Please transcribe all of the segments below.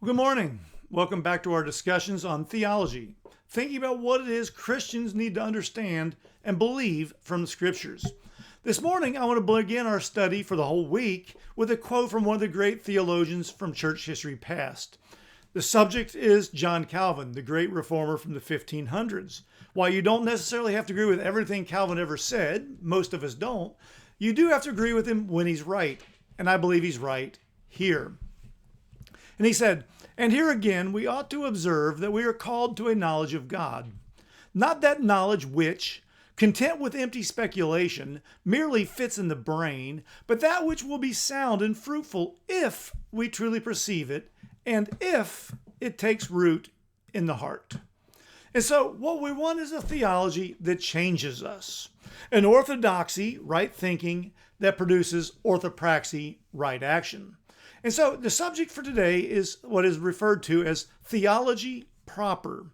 Good morning. Welcome back to our discussions on theology, thinking about what it is Christians need to understand and believe from the scriptures. This morning, I want to begin our study for the whole week with a quote from one of the great theologians from church history past. The subject is John Calvin, the great reformer from the 1500s. While you don't necessarily have to agree with everything Calvin ever said, most of us don't, you do have to agree with him when he's right. And I believe he's right here. And he said, "And here again we ought to observe that we are called to a knowledge of God, not that knowledge which, content with empty speculation, merely fits in the brain, but that which will be sound and fruitful if we truly perceive it, and if it takes root in the heart." And so what we want is a theology that changes us, an orthodoxy, right thinking, that produces orthopraxy, right action. And so the subject for today is what is referred to as theology proper.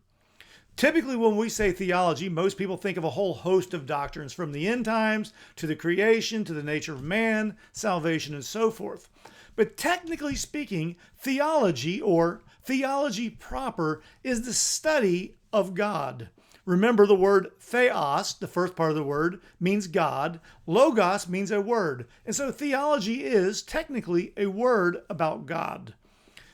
Typically, when we say theology, most people think of a whole host of doctrines from the end times to the creation, to the nature of man, salvation, and so forth. But technically speaking, theology or theology proper is the study of God. Remember the word theos, the first part of the word, means God. Logos means a word. And so theology is technically a word about God.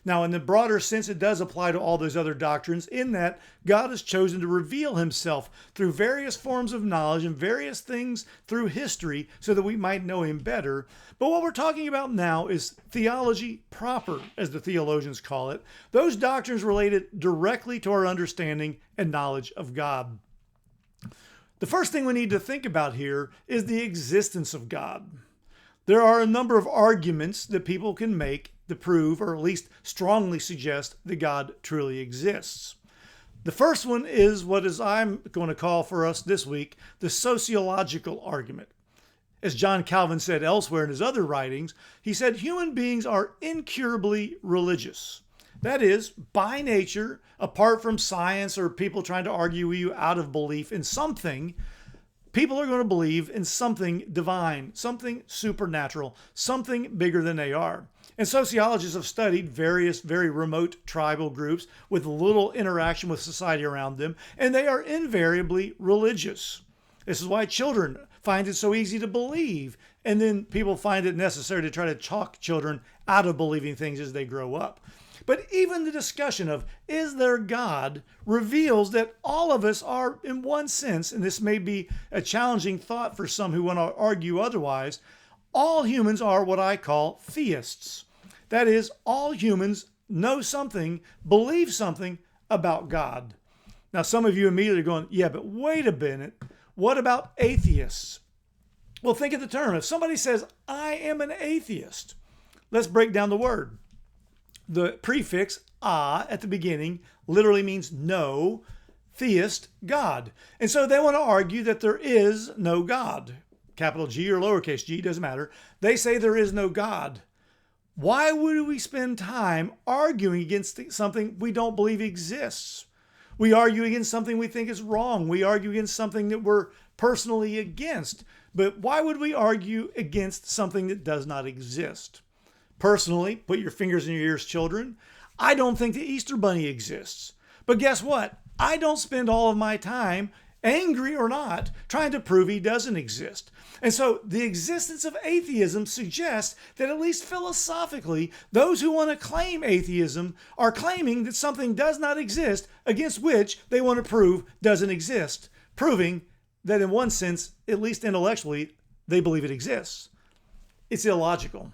Now, in the broader sense, it does apply to all those other doctrines in that God has chosen to reveal himself through various forms of knowledge and various things through history so that we might know him better. But what we're talking about now is theology proper, as the theologians call it. Those doctrines related directly to our understanding and knowledge of God. The first thing we need to think about here is the existence of God. There are a number of arguments that people can make to prove, or at least strongly suggest, that God truly exists. The first one is what I'm going to call for us this week, the sociological argument. As John Calvin said elsewhere in his other writings, he said human beings are incurably religious. That is, by nature, apart from science or people trying to argue you out of belief in something, people are going to believe in something divine, something supernatural, something bigger than they are. And sociologists have studied various very remote tribal groups with little interaction with society around them, and they are invariably religious. This is why children find it so easy to believe, and then people find it necessary to try to talk children out of believing things as they grow up. But even the discussion of, is there God, reveals that all of us are, in one sense, and this may be a challenging thought for some who want to argue otherwise, all humans are what I call theists. That is, all humans know something, believe something about God. Now, some of you immediately are going, yeah, but wait a minute. What about atheists? Well, think of the term. If somebody says, I am an atheist, let's break down the word. The prefix "a" at the beginning literally means no, theist, God. And so they want to argue that there is no God. Capital G or lowercase g, doesn't matter. They say there is no God. Why would we spend time arguing against something we don't believe exists? We argue against something we think is wrong. We argue against something that we're personally against. But why would we argue against something that does not exist? Personally, put your fingers in your ears, children, I don't think the Easter Bunny exists. But guess what? I don't spend all of my time, angry or not, trying to prove he doesn't exist. And so the existence of atheism suggests that at least philosophically, those who want to claim atheism are claiming that something does not exist against which they want to prove doesn't exist, proving that in one sense, at least intellectually, they believe it exists. It's illogical.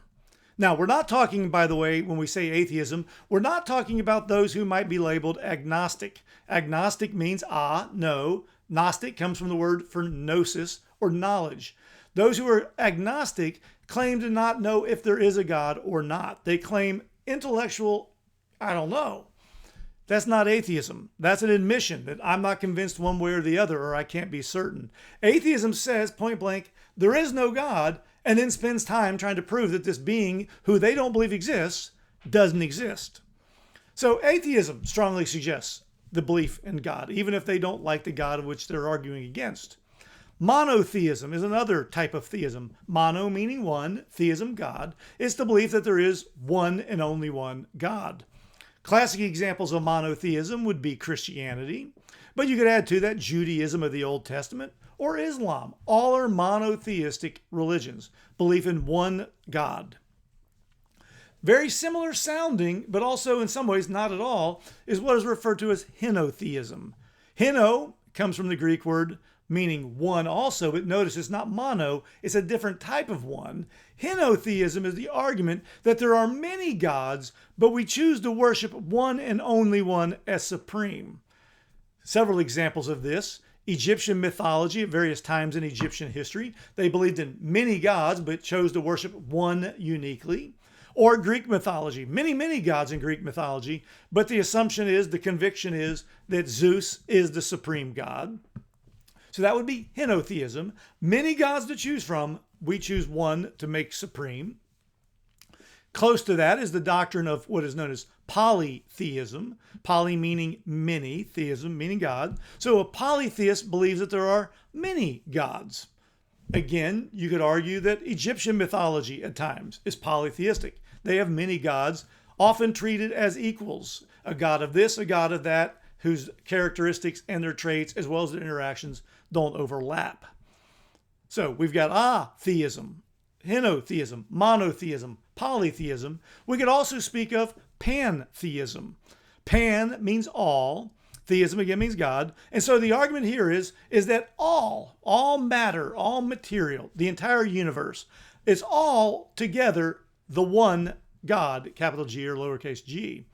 Now, we're not talking, by the way, when we say atheism, we're not talking about those who might be labeled agnostic. Agnostic means no. Gnostic comes from the word for gnosis or knowledge. Those who are agnostic claim to not know if there is a God or not. They claim intellectual, I don't know. That's not atheism. That's an admission that I'm not convinced one way or the other, or I can't be certain. Atheism says, point blank, there is no God, and then spends time trying to prove that this being, who they don't believe exists, doesn't exist. So atheism strongly suggests the belief in God, even if they don't like the God of which they're arguing against. Monotheism is another type of theism. Mono meaning one, theism, God, is the belief that there is one and only one God. Classic examples of monotheism would be Christianity, but you could add to that Judaism of the Old Testament or Islam. All are monotheistic religions, belief in one God. Very similar sounding, but also in some ways not at all, is what is referred to as Henotheism. Heno comes from the Greek word meaning one also, but notice it's not mono, it's a different type of one. Henotheism is the argument that there are many gods, but we choose to worship one and only one as supreme. Several examples of this. Egyptian mythology at various times in Egyptian history. They believed in many gods, but chose to worship one uniquely. Or Greek mythology. Many gods in Greek mythology, but the assumption is, the conviction is, that Zeus is the supreme god. So that would be henotheism. Many gods to choose from. We choose one to make supreme. Close to that is the doctrine of what is known as polytheism. Poly meaning many, theism meaning God. So a polytheist believes that there are many gods. Again, you could argue that Egyptian mythology at times is polytheistic. They have many gods, often treated as equals. A god of this, a god of that, whose characteristics and their traits, as well as their interactions, don't overlap. So we've got theism, henotheism, monotheism, polytheism. We could also speak of pantheism. Pan means all. Theism again means God. And so the argument here is that all matter, all material, the entire universe, is all together the one God, capital G or lowercase g.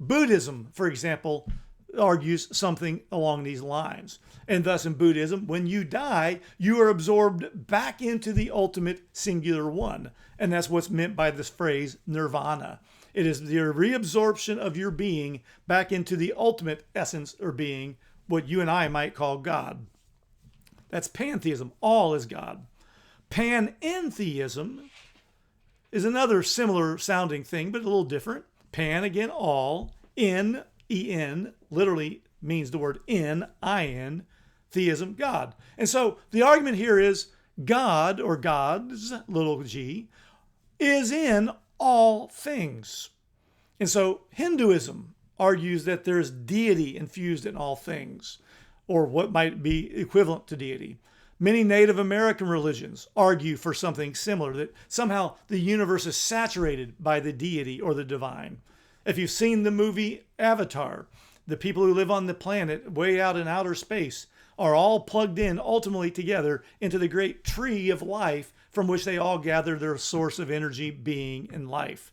Buddhism, for example, argues something along these lines. And thus in Buddhism, when you die, you are absorbed back into the ultimate singular one. And that's what's meant by this phrase, nirvana. It is the reabsorption of your being back into the ultimate essence or being, what you and I might call God. That's pantheism. All is God. Panentheism is another similar sounding thing, but a little different. Pan, again, all. En, literally means the word in, theism, God. And so the argument here is God, or gods, little g, is in all things. And so Hinduism argues that there's deity infused in all things, or what might be equivalent to deity. Many Native American religions argue for something similar, that somehow the universe is saturated by the deity or the divine. If you've seen the movie Avatar, the people who live on the planet way out in outer space are all plugged in ultimately together into the great tree of life from which they all gather their source of energy, being, and life.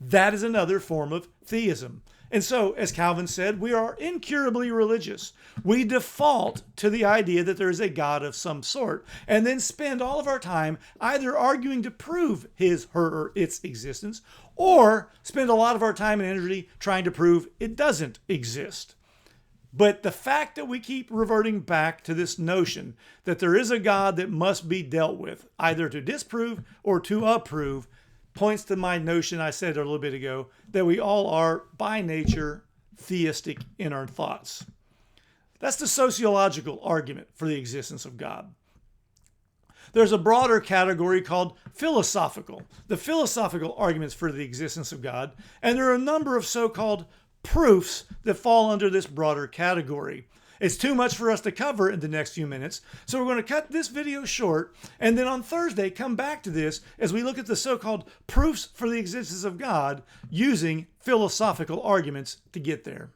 That is another form of theism. And so, as Calvin said, we are incurably religious. We default to the idea that there is a God of some sort, and then spend all of our time either arguing to prove his, her, or its existence, or spend a lot of our time and energy trying to prove it doesn't exist. But the fact that we keep reverting back to this notion that there is a God that must be dealt with, either to disprove or to approve, points to my notion I said a little bit ago, that we all are, by nature, theistic in our thoughts. That's the sociological argument for the existence of God. There's a broader category called philosophical, the philosophical arguments for the existence of God, and there are a number of so-called proofs that fall under this broader category. It's too much for us to cover in the next few minutes, so we're going to cut this video short, and then on Thursday come back to this as we look at the so-called proofs for the existence of God using philosophical arguments to get there.